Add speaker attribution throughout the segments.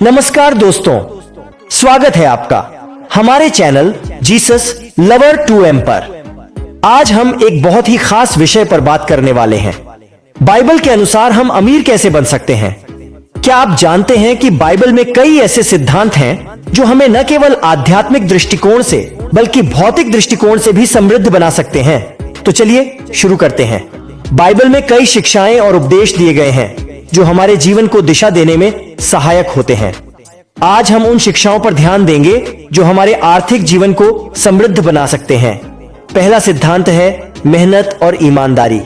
Speaker 1: नमस्कार दोस्तों, स्वागत है आपका हमारे चैनल जीसस लवर 2M पर। आज हम एक बहुत ही खास विषय पर बात करने वाले हैं। बाइबल के अनुसार हम अमीर कैसे बन सकते हैं। क्या आप जानते हैं कि बाइबल में कई ऐसे सिद्धांत हैं जो हमें न केवल आध्यात्मिक दृष्टिकोण से बल्कि भौतिक दृष्टिकोण से भी समृद्ध बना सकते हैं। तो चलिए शुरू करते हैं। बाइबल में कई शिक्षाएं और उपदेश दिए गए हैं जो हमारे जीवन को दिशा देने में सहायक होते हैं। आज हम उन शिक्षाओं पर ध्यान देंगे जो हमारे आर्थिक जीवन को समृद्ध बना सकते हैं। पहला सिद्धांत है मेहनत और ईमानदारी।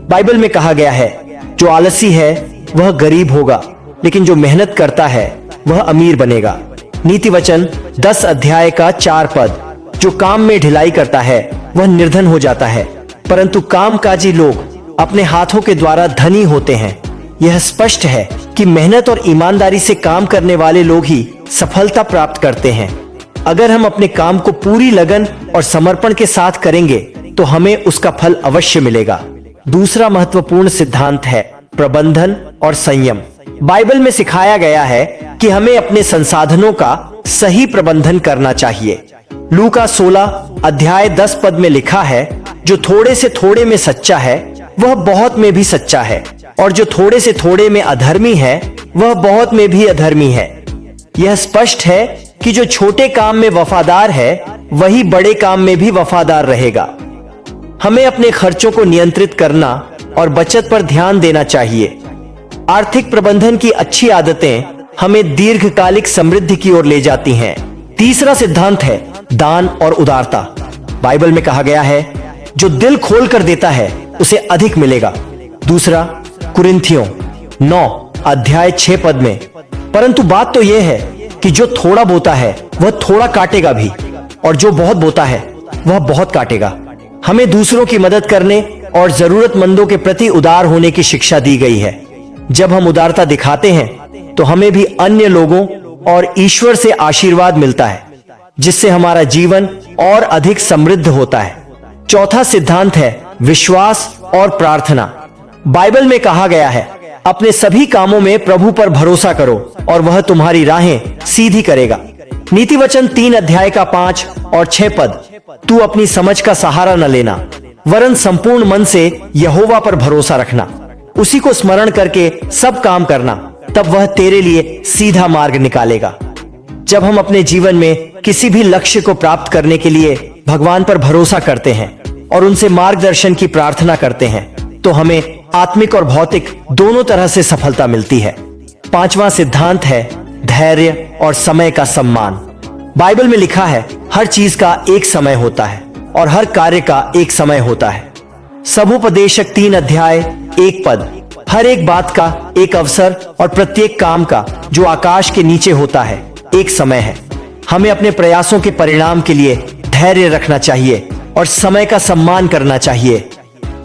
Speaker 1: बाइबल में कहा गया है, जो आलसी है वह गरीब होगा, लेकिन जो मेहनत करता है वह अमीर बनेगा। नीति वचन 10 अध्याय का 4 पद। जो काम में ढिलाई करता है वह निर्धन हो जाता है, परंतु कामकाजी लोग अपने हाथों के द्वारा धनी होते हैं। यह स्पष्ट है कि मेहनत और ईमानदारी से काम करने वाले लोग ही सफलता प्राप्त करते हैं। अगर हम अपने काम को पूरी लगन और समर्पण के साथ करेंगे तो हमें उसका फल अवश्य मिलेगा। दूसरा महत्वपूर्ण सिद्धांत है प्रबंधन और संयम। बाइबल में सिखाया गया है कि हमें अपने संसाधनों का सही प्रबंधन करना चाहिए। लूका 16 अध्याय 10 पद में लिखा है, जो थोड़े से थोड़े में सच्चा है वह बहुत में भी सच्चा है, और जो थोड़े से थोड़े में अधर्मी है वह बहुत में भी अधर्मी है। यह स्पष्ट है कि जो छोटे काम में वफादार है वही बड़े काम में भी वफादार रहेगा। हमें अपने खर्चों को नियंत्रित करना और बचत पर ध्यान देना चाहिए। आर्थिक प्रबंधन की अच्छी आदतें हमें दीर्घकालिक समृद्धि की ओर ले जाती हैं। तीसरा सिद्धांत है दान और उदारता। बाइबल में कहा गया है, जो दिल खोल कर देता है उसे अधिक मिलेगा। दूसरा कुरिन्थियों 9 अध्याय 6 पद में। परंतु बात तो यह है कि जो थोड़ा बोता है वह थोड़ा काटेगा भी, और जो बहुत बोता है वह बहुत काटेगा। हमें दूसरों की मदद करने और जरूरतमंदों के प्रति उदार होने की शिक्षा दी गई है। जब हम उदारता दिखाते हैं तो हमें भी अन्य लोगों और ईश्वर से आशीर्वाद मिलता है, जिससे हमारा जीवन और अधिक समृद्ध होता है। चौथा सिद्धांत है विश्वास और प्रार्थना। बाइबल में कहा गया है, अपने सभी कामों में प्रभु पर भरोसा करो और वह तुम्हारी राहें सीधी करेगा। नीति वचन 3 अध्याय का 5 और 6 पद। तू अपनी समझ का सहारा न लेना, वरन संपूर्ण मन से यहोवा पर भरोसा रखना। उसी को स्मरण करके सब काम करना, तब वह तेरे लिए सीधा मार्ग निकालेगा। जब हम अपने जीवन में किसी भी लक्ष्य को प्राप्त करने के लिए भगवान पर भरोसा करते हैं और उनसे मार्गदर्शन की प्रार्थना करते हैं, तो हमें आत्मिक और भौतिक दोनों तरह से सफलता मिलती है। पांचवा सिद्धांत है धैर्य और समय का सम्मान। बाइबल में लिखा है, हर चीज का एक समय होता है और हर कार्य का एक समय होता है। सबोपदेशक 3 अध्याय 1 पद। हर एक बात का एक अवसर और प्रत्येक काम का जो आकाश के नीचे होता है एक समय है। हमें अपने प्रयासों के परिणाम के लिए धैर्य रखना चाहिए और समय का सम्मान करना चाहिए।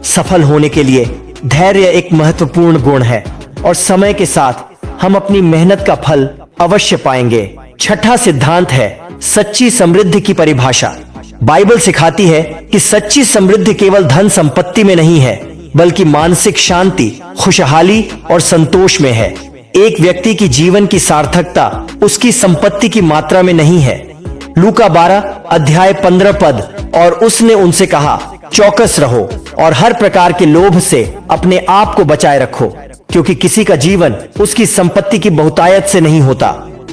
Speaker 1: सफल होने के लिए धैर्य एक महत्वपूर्ण गुण है, और समय के साथ हम अपनी मेहनत का फल अवश्य पाएंगे। छठा सिद्धांत है सच्ची समृद्धि की परिभाषा। बाइबल सिखाती है कि सच्ची समृद्धि केवल धन संपत्ति में नहीं है, बल्कि मानसिक शांति, खुशहाली और संतोष में है। एक व्यक्ति की जीवन की सार्थकता उसकी संपत्ति की मात्रा में नहीं है। लूका 12 अध्याय 15 पद। और उसने उनसे कहा, चौकस रहो और हर प्रकार के लोभ से अपने आप को बचाए रखो, क्योंकि किसी का जीवन उसकी संपत्ति की बहुतायत से नहीं होता।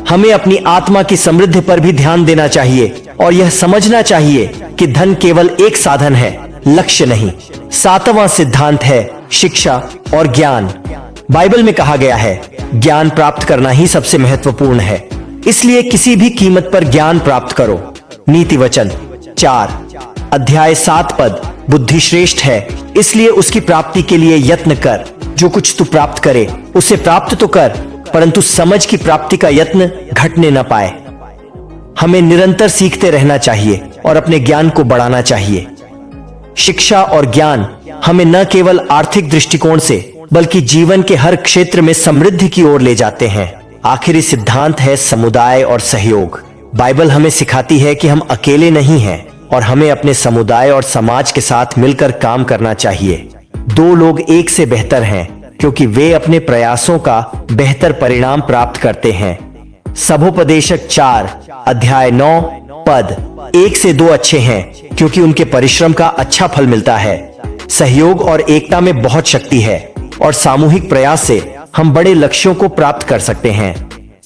Speaker 1: हमें अपनी आत्मा की समृद्धि पर भी ध्यान देना चाहिए और यह समझना चाहिए कि धन केवल एक साधन है, लक्ष्य नहीं। सातवां सिद्धांत है शिक्षा और ज्ञान। बाइबल में कहा गया है, ज्ञान प्राप्त करना ही सबसे महत्वपूर्ण है, इसलिए किसी भी कीमत पर ज्ञान प्राप्त करो। नीति वचन 4 अध्याय 7 पद। बुद्धि श्रेष्ठ है, इसलिए उसकी प्राप्ति के लिए यत्न कर। जो कुछ तू प्राप्त करे उसे प्राप्त तो कर, परंतु समझ की प्राप्ति का यत्न घटने न पाए। हमें निरंतर सीखते रहना चाहिए और अपने ज्ञान को बढ़ाना चाहिए। शिक्षा और ज्ञान हमें न केवल आर्थिक दृष्टिकोण से बल्कि जीवन के हर क्षेत्र में समृद्धि की ओर ले जाते हैं। आखिरी सिद्धांत है समुदाय और सहयोग। बाइबल हमें सिखाती है कि हम अकेले नहीं हैं और हमें अपने समुदाय और समाज के साथ मिलकर काम करना चाहिए। 2 लोग एक से बेहतर हैं, क्योंकि वे अपने प्रयासों का बेहतर परिणाम प्राप्त करते हैं। सबोपदेशक 4 अध्याय 9 पद 1 से 2 अच्छे हैं क्योंकि उनके परिश्रम का अच्छा फल मिलता है। सहयोग और एकता में बहुत शक्ति है और सामूहिक प्रयास से हम बड़े लक्ष्यों को प्राप्त कर सकते हैं।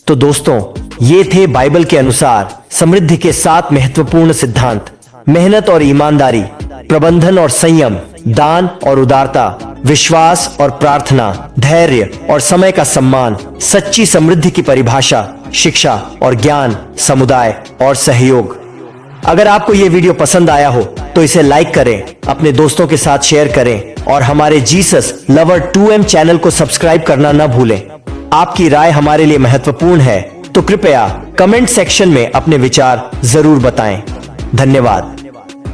Speaker 1: तो दोस्तों, ये थे बाइबल के अनुसार समृद्धि के 7 महत्वपूर्ण सिद्धांत। मेहनत और ईमानदारी, प्रबंधन और संयम, दान और उदारता, विश्वास और प्रार्थना, धैर्य और समय का सम्मान, सच्ची समृद्धि की परिभाषा, शिक्षा और ज्ञान, समुदाय और सहयोग। अगर आपको यह वीडियो पसंद आया हो तो इसे लाइक करें, अपने दोस्तों के साथ शेयर करें और हमारे जीसस लवर 2M चैनल को सब्सक्राइब करना न भूलें। आपकी राय हमारे लिए महत्वपूर्ण है, तो कृपया कमेंट सेक्शन में अपने विचार जरूर बताएं। धन्यवाद।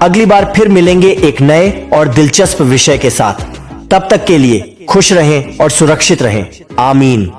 Speaker 1: अगली बार फिर मिलेंगे एक नए और दिलचस्प विषय के साथ। तब तक के लिए खुश रहें और सुरक्षित रहें। आमीन।